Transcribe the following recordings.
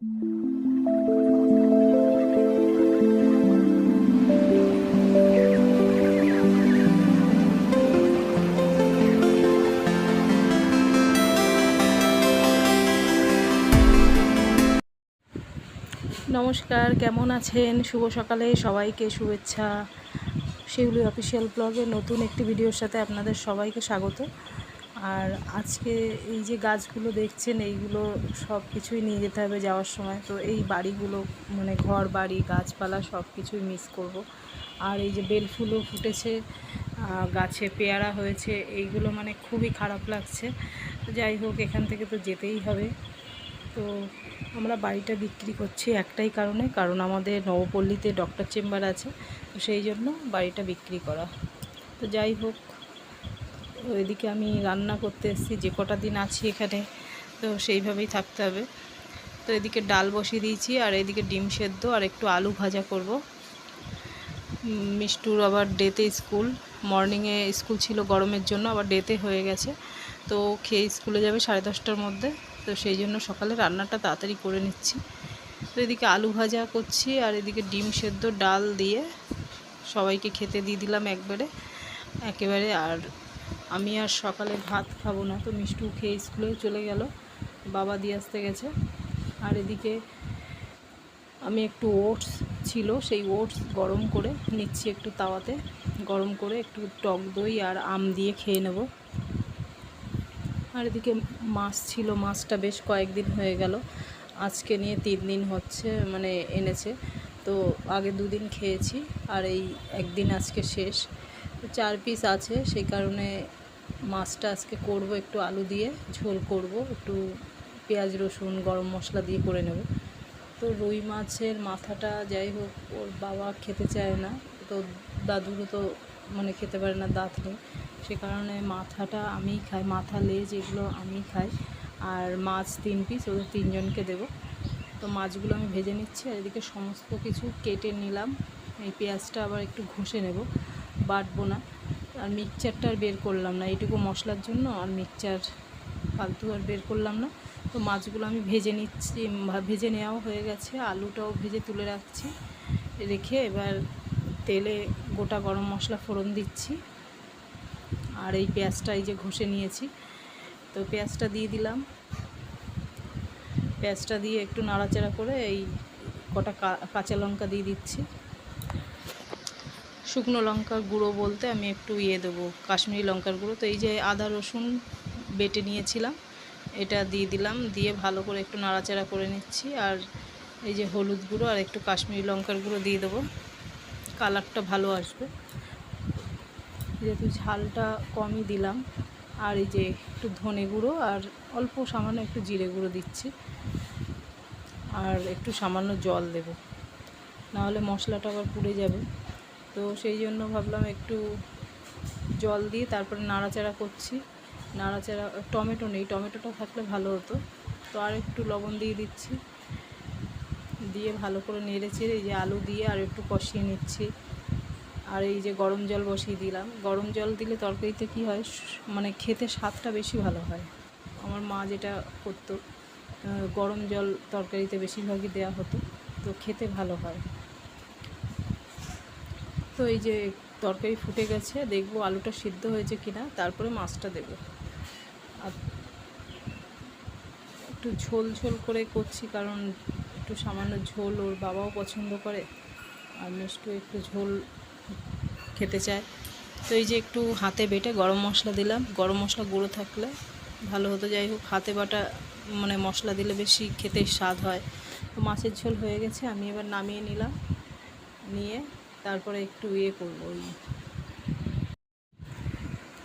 নমস্কার, কেমন আছেন? শুভ সকালে সবাইকে শুভেচ্ছা। শিউলি অফিসিয়াল ব্লগের নতুন একটি ভিডিওর সাথে আপনাদের সবাইকে স্বাগত। আর আজকে এই যে গাছগুলো দেখছেন, এইগুলো সব কিছুই নিয়ে যেতে হবে যাওয়ার সময়। তো এই বাড়িগুলো মানে ঘর বাড়ি গাছপালা সব কিছুই মিস করব। আর এই যে বেলফুলও ফুটেছে, গাছে পেয়ারা হয়েছে, এইগুলো মানে খুবই খারাপ লাগছে। তো যাই হোক, এখান থেকে তো যেতেই হবে। তো আমরা বাড়িটা বিক্রি করছি একটাই কারণ আমাদের নবপল্লীতে ডক্টর চেম্বার আছে, তো সেই জন্য বাড়িটা বিক্রি করা। তো যাই হোক, এদিকে আমি রান্না করতে এসেছি, যে কটা দিন আছি এখানে তো সেইভাবেই থাকতে হবে। তো এদিকে ডাল বসিয়ে দিয়েছি, আর এদিকে ডিম সেদ্ধ আর একটু আলু ভাজা করব। মিষ্টুর আবার ডেতে স্কুল, মর্নিংয়ে স্কুল ছিল গরমের জন্য, আবার ডেতে হয়ে গেছে। তো খেয়ে স্কুলে যাবে 10:30টার মধ্যে। তো সেই জন্য সকালে রান্নাটা তাড়াতাড়ি করে নিচ্ছি। তো এদিকে আলু ভাজা করছি, আর এদিকে ডিম সেদ্ধ ডাল দিয়ে সবাইকে খেতে দিয়ে দিলাম একেবারে। আর আমি আর সকালে ভাত খাবো না, তো মিষ্টু খেয়ে স্কুলে চলে গেল, বাবা দিয়ে আসতে গেছে। আর এদিকে আমি একটু ওটস ছিল, সেই ওটস গরম করে নিচ্ছি একটু তাওয়াতে, গরম করে একটু টক দই আর আম দিয়ে খেয়ে নেব। আর এদিকে মাছ ছিল, মাছটা বেশ কয়েকদিন হয়ে গেল, আজকে নিয়ে 3 দিন হচ্ছে, মানে এনেছে। তো আগে 2 দিন খেয়েছি, আর এই একদিন আজকে শেষ। তো 4 পিস আছে, সেই কারণে মাছটা আজকে করব, একটু আলু দিয়ে ঝোল করব, একটু পেঁয়াজ রসুন গরম মশলা দিয়ে করে নেব। তো রুই মাছের মাথাটা যাই হোক, ওর বাবা খেতে চায় না, তো দাদুরও তো মানে খেতে পারে না, দাঁত নেই, সে কারণে মাথাটা আমিই খাই, মাথা লেজ এগুলো আমিই খাই। আর মাছ 3 পিস, ওদের 3 জনকে দেবো। তো মাছগুলো আমি ভেজে নিচ্ছি, আর এদিকে সমস্ত কিছু কেটে নিলাম। এই পেঁয়াজটা আবার একটু ঘষে নেব, বাটবো না। আর মিক্সচারটা আর বের করলাম না, এইটুকু মশলার জন্য আর মিক্সচার ফালতু আর বের করলাম না। তো মাছগুলো আমি ভেজে নিচ্ছি, ভেজে নেওয়াও হয়ে গেছে, আলুটাও ভেজে তুলে রাখছি, রেখে এবার তেলে গোটা গরম মশলা ফোড়ন দিচ্ছি। আর এই পেঁয়াজটা এই যে ঘষে নিয়েছি, তো পেঁয়াজটা দিয়ে দিলাম। পেঁয়াজটা দিয়ে একটু নাড়াচাড়া করে এই কটা কাঁচা লঙ্কা দিয়ে দিচ্ছি। শুকনো লঙ্কার গুঁড়ো বলতে আমি একটু দেবো, কাশ্মীরি লঙ্কার গুঁড়ো। তো এই যে আদা রসুন বেটে নিয়েছিলাম, এটা দিয়ে দিলাম, দিয়ে ভালো করে একটু নাড়াচাড়া করে নিচ্ছি। আর এই যে হলুদ গুঁড়ো আর একটু কাশ্মীরি লঙ্কার গুঁড়ো দিয়ে দেবো, কালারটা ভালো আসবে, যেহেতু ঝালটা কমই দিলাম। আর এই যে একটু ধনে গুঁড়ো আর অল্প সামান্য একটু জিরে গুঁড়ো দিচ্ছি, আর একটু সামান্য জল দেব, নাহলে মশলাটা আবার পুড়ে যাবে। তো সেই জন্য ভাবলাম একটু জল দিয়ে তারপরে নাড়াচাড়া করছি। নাড়াচাড়া, টমেটো নেই, টমেটোটা থাকলে ভালো হতো। তো আর একটু লবণ দিয়ে দিচ্ছি, দিয়ে ভালো করে নেড়ে চেড়ে এই যে আলু দিয়ে আর একটু কষিয়ে নিচ্ছি। আর এই যে গরম জল বসিয়ে দিলাম, গরম জল দিলে তরকারিতে কী হয়, মানে খেতে স্বাদটা বেশি ভালো হয়। আমার মা যেটা করতো, গরম জল তরকারিতে বেশিরভাগই দেওয়া হতো, তো খেতে ভালো হয়। তো এই যে তরকারি ফুটে গেছে, দেখবো আলুটা সিদ্ধ হয়েছে কিনা, তারপরে মাছটা দেব। আর একটু ঝোল ঝোল করে করছি, কারণ একটু সামান্য ঝোল ওর বাবাও পছন্দ করে, আর মিষ্টু একটু ঝোল খেতে চায়। তো এই যে একটু হাতে বেটে গরম মশলা দিলাম, গরম মশলা গুঁড়ো থাকলে ভালো হতো। যাই হোক, হাতে বাটা মানে মশলা দিলে বেশি খেতে স্বাদ হয়। তো মাছের ঝোল হয়ে গেছে, আমি এবার নামিয়ে নিলাম, নিয়ে তারপরে একটু করবো, ওই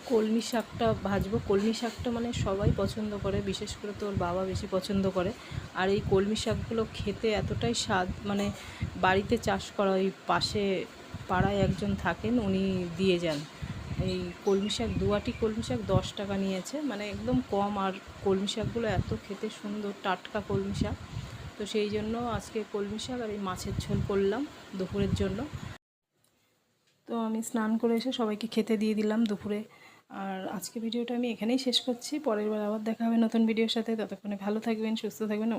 কলমি শাকটা ভাজবো। কলমি শাকটা মানে সবাই পছন্দ করে, বিশেষ করে তো ওর বাবা বেশি পছন্দ করে। আর এই কলমি শাকগুলো খেতে এতটাই স্বাদ, মানে বাড়িতে চাষ করা, ওই পাশে পাড়ায় একজন থাকেন, উনি দিয়ে যান এই কলমি শাক। 2 আঁটি কলমি শাক 10 টাকা নিয়েছে, মানে একদম কম। আর কলমি শাকগুলো এত খেতে সুন্দর, টাটকা কলমি শাক। তো সেই জন্য আজকে কলমি শাক আর এই মাছের ঝোল করলাম দুপুরের জন্য। তো আমি স্নান করে এসে সবাইকে খেতে দিয়ে দিলাম দুপুরে। আর আজকে ভিডিওটা আমি এখানেই শেষ করছি, পরের বার আবার দেখা হবে নতুন ভিডিওর সাথে। ততক্ষণে ভালো থাকবেন, সুস্থ থাকবেন।